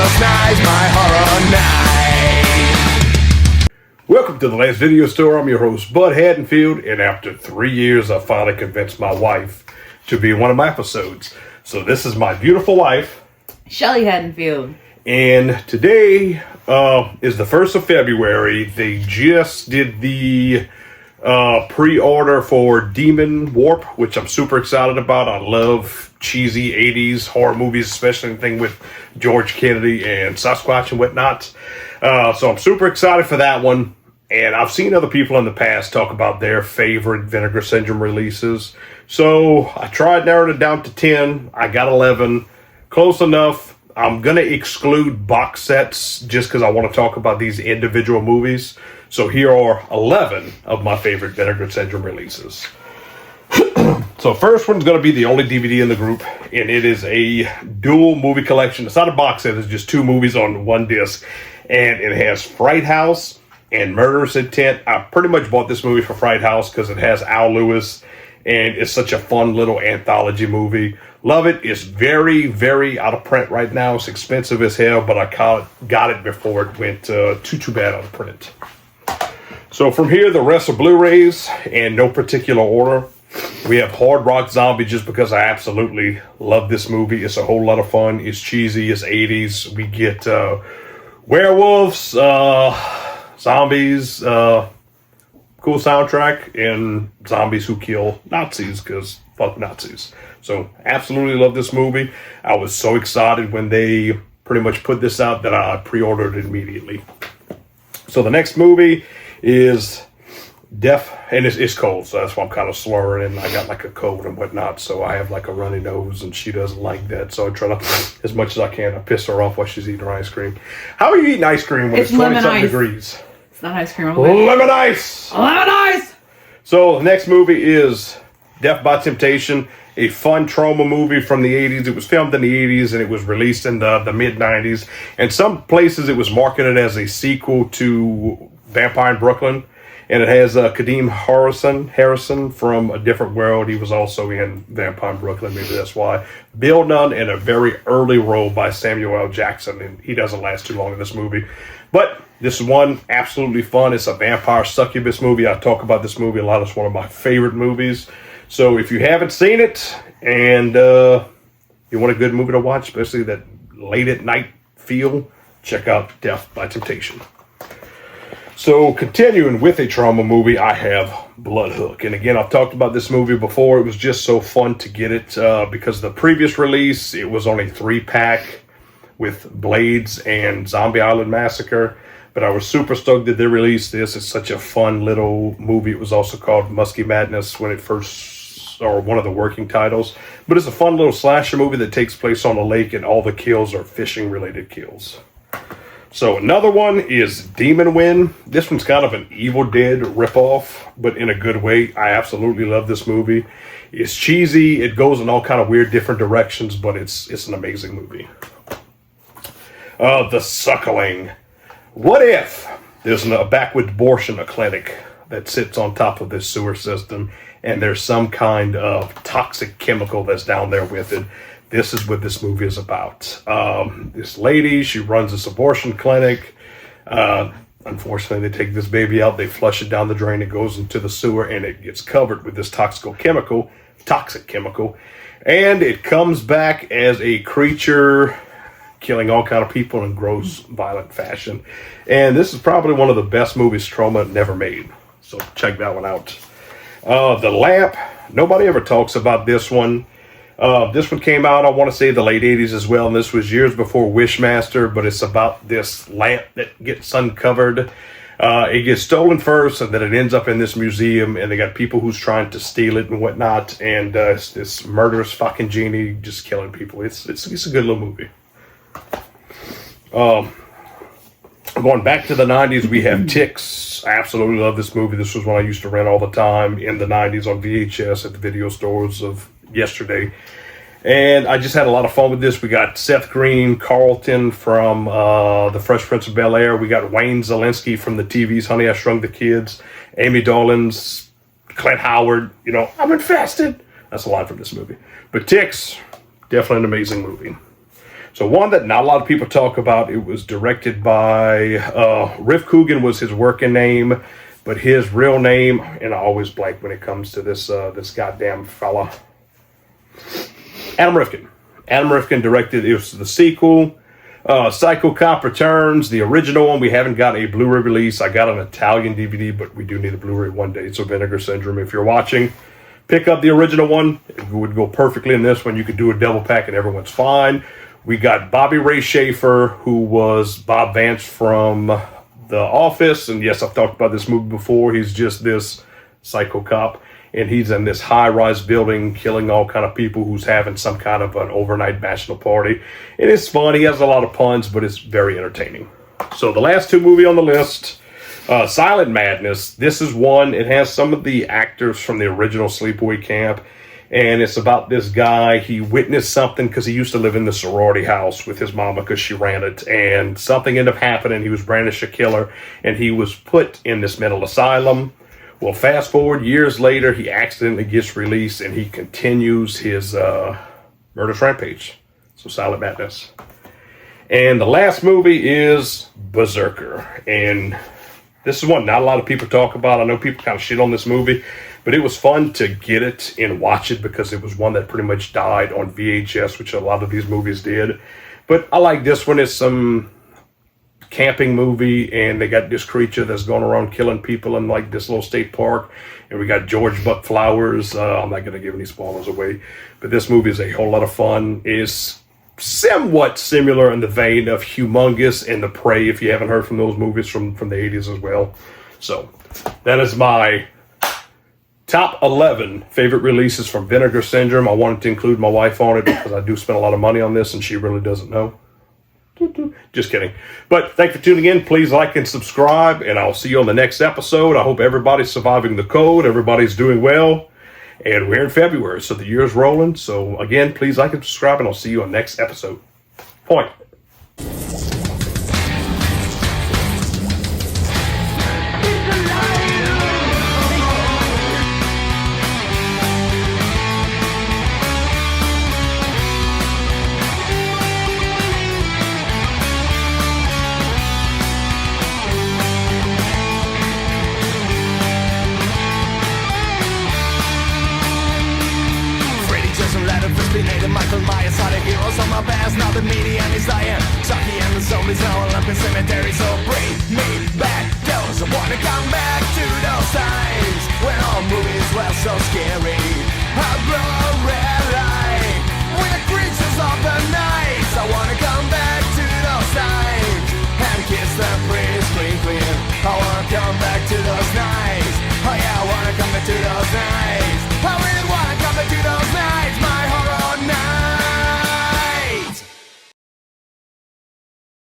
Last night's my horror night. Welcome to the Last Video Store. I'm your host, Bud Haddonfield, and after 3 years, I finally convinced my wife to be in one of my episodes. So this is my beautiful wife, Shelly Haddonfield. and today is the 1st of February. They just did the pre-order for Demon Warp, which I'm super excited about. I love cheesy 80s horror movies, especially anything with George Kennedy and Sasquatch and whatnot. So I'm super excited for that one. And I've seen other people in the past talk about their favorite Vinegar Syndrome releases. So I tried narrowing it down to 10. I got 11. Close enough. I'm going to exclude box sets just because I want to talk about these individual movies. So here are 11 of my favorite Vinegar Syndrome releases. So first one's going to be the only DVD in the group, and it is a dual movie collection. It's not a box set. It's just two movies on one disc, and it has Fright House and Murderous Intent. I pretty much bought this movie for Fright House because it has Al Lewis, and it's such a fun little anthology movie. Love it. It's very, very out of print right now. It's expensive as hell, but I got it before it went too bad out of print. So from here, the rest are Blu-rays in no particular order. We have Hard Rock Zombie just because I absolutely love this movie. It's a whole lot of fun. It's cheesy. It's 80s. We get werewolves, zombies, cool soundtrack, and zombies who kill Nazis because fuck Nazis. So absolutely love this movie. I was so excited when they pretty much put this out that I pre-ordered it immediately. So the next movie is Death, and it's cold, so that's why I'm kind of slurring, and I got like a cold and whatnot, so I have like a runny nose, and she doesn't like that, so I try to, as much as I can, I piss her off while she's eating her ice cream. How are you eating ice cream when it's 20-something degrees? It's not ice cream. Lemon ice! Lemon ice! So the next movie is Death by Temptation, a fun trauma movie from the 80s. It was filmed in the 80s, and it was released in the mid-90s. In some places, it was marketed as a sequel to Vampire in Brooklyn. And it has Kadeem Harrison from A Different World. He was also in Vampire in Brooklyn, maybe that's why. Bill Nunn in a very early role by Samuel L. Jackson, and he doesn't last too long in this movie. But this is one absolutely fun. It's a vampire succubus movie. I talk about this movie a lot. It's one of my favorite movies. So if you haven't seen it and you want a good movie to watch, especially that late at night feel, check out Death by Temptation. So, continuing with a trauma movie, I have Blood Hook. And again, I've talked about this movie before. It was just so fun to get it because the previous release, it was only 3-pack with Blades and Zombie Island Massacre. But I was super stoked that they released this. It's such a fun little movie. It was also called Musky Madness when it first, or one of the working titles. But it's a fun little slasher movie that takes place on a lake, and all the kills are fishing-related kills. So another one is Demon Wind. This one's kind of an Evil Dead ripoff, but in a good way. I absolutely love this movie. It's cheesy. It goes in all kind of weird different directions, but it's an amazing movie. The Suckling. What if there's a backward abortion clinic that sits on top of this sewer system, and there's some kind of toxic chemical that's down there with it? This is what this movie is about. This lady, she runs this abortion clinic. Unfortunately, they take this baby out, they flush it down the drain, it goes into the sewer, and it gets covered with this toxic chemical, and it comes back as a creature, killing all kind of people in gross, violent fashion. And this is probably one of the best movies Troma never made. So check that one out. The Lamp. Nobody ever talks about this one. This one came out, I want to say, the late 80s as well, and this was years before Wishmaster, but it's about this lamp that gets uncovered. It gets stolen first, and then it ends up in this museum, and they got people who's trying to steal it and whatnot, and it's this murderous fucking genie just killing people. It's a good little movie. Going back to the 90s, we have Ticks. I absolutely love this movie. This was one I used to rent all the time in the 90s on VHS at the video stores of yesterday. And I just had a lot of fun with this. We got Seth Green, Carlton from The Fresh Prince of Bel-Air. We got Wayne Szalinski from the TV's Honey, I Shrunk the Kids. Amy Dolenz, Clint Howard. You know, I'm infested. That's a line from this movie. But Ticks, definitely an amazing movie. So one that not a lot of people talk about, it was directed by Riff Coogan was his working name, but his real name, and I always blank when it comes to this this goddamn fella, Adam Rifkin. Adam Rifkin directed, it was the sequel, Psycho Cop Returns, the original one. We haven't got a Blu-ray release. I got an Italian DVD, but we do need a Blu-ray one day. So Vinegar Syndrome, if you're watching, pick up the original one. It would go perfectly in this one. You could do a double pack and everyone's fine. We got Bobby Ray Schaefer, who was Bob Vance from The Office. And yes, I've talked about this movie before. He's just this psycho cop. And he's in this high-rise building killing all kind of people who's having some kind of an overnight bachelor party. And it's fun. He has a lot of puns, but it's very entertaining. So the last two movies on the list, Silent Madness. This is one. It has some of the actors from the original Sleepaway Camp. And it's about this guy. He witnessed something because he used to live in the sorority house with his mama because she ran it. And something ended up happening. He was brandished a killer. And he was put in this mental asylum. Well, fast forward years later, he accidentally gets released. And he continues his murderous rampage. So Silent Madness. And the last movie is Berserker. And this is one not a lot of people talk about. I know people kind of shit on this movie. But it was fun to get it and watch it because it was one that pretty much died on VHS, which a lot of these movies did. But I like this one. It's some camping movie, and they got this creature that's going around killing people in like this little state park. And we got George Buck Flowers. I'm not going to give any spoilers away. But this movie is a whole lot of fun. It's somewhat similar in the vein of Humongous and The Prey, if you haven't heard from those movies from the 80s as well. So that is my top 11 favorite releases from Vinegar Syndrome. I wanted to include my wife on it because I do spend a lot of money on this and she really doesn't know. Just kidding. But thank you for tuning in. Please like and subscribe, and I'll see you on the next episode. I hope everybody's surviving the cold. Everybody's doing well. And we're in February, so the year's rolling. So again, please like and subscribe, and I'll see you on the next episode. Point. Michael Myers are the heroes of my past. Now the medium is dying. Chucky and the zombies now all up in cemetery. So bring me back those. I wanna come back to those times when all movies were so scary. I blow a red light with the creatures of the night. I wanna come back to those times and kiss them pretty clean. I wanna come back to those nights. Oh yeah, I wanna come back to those nights.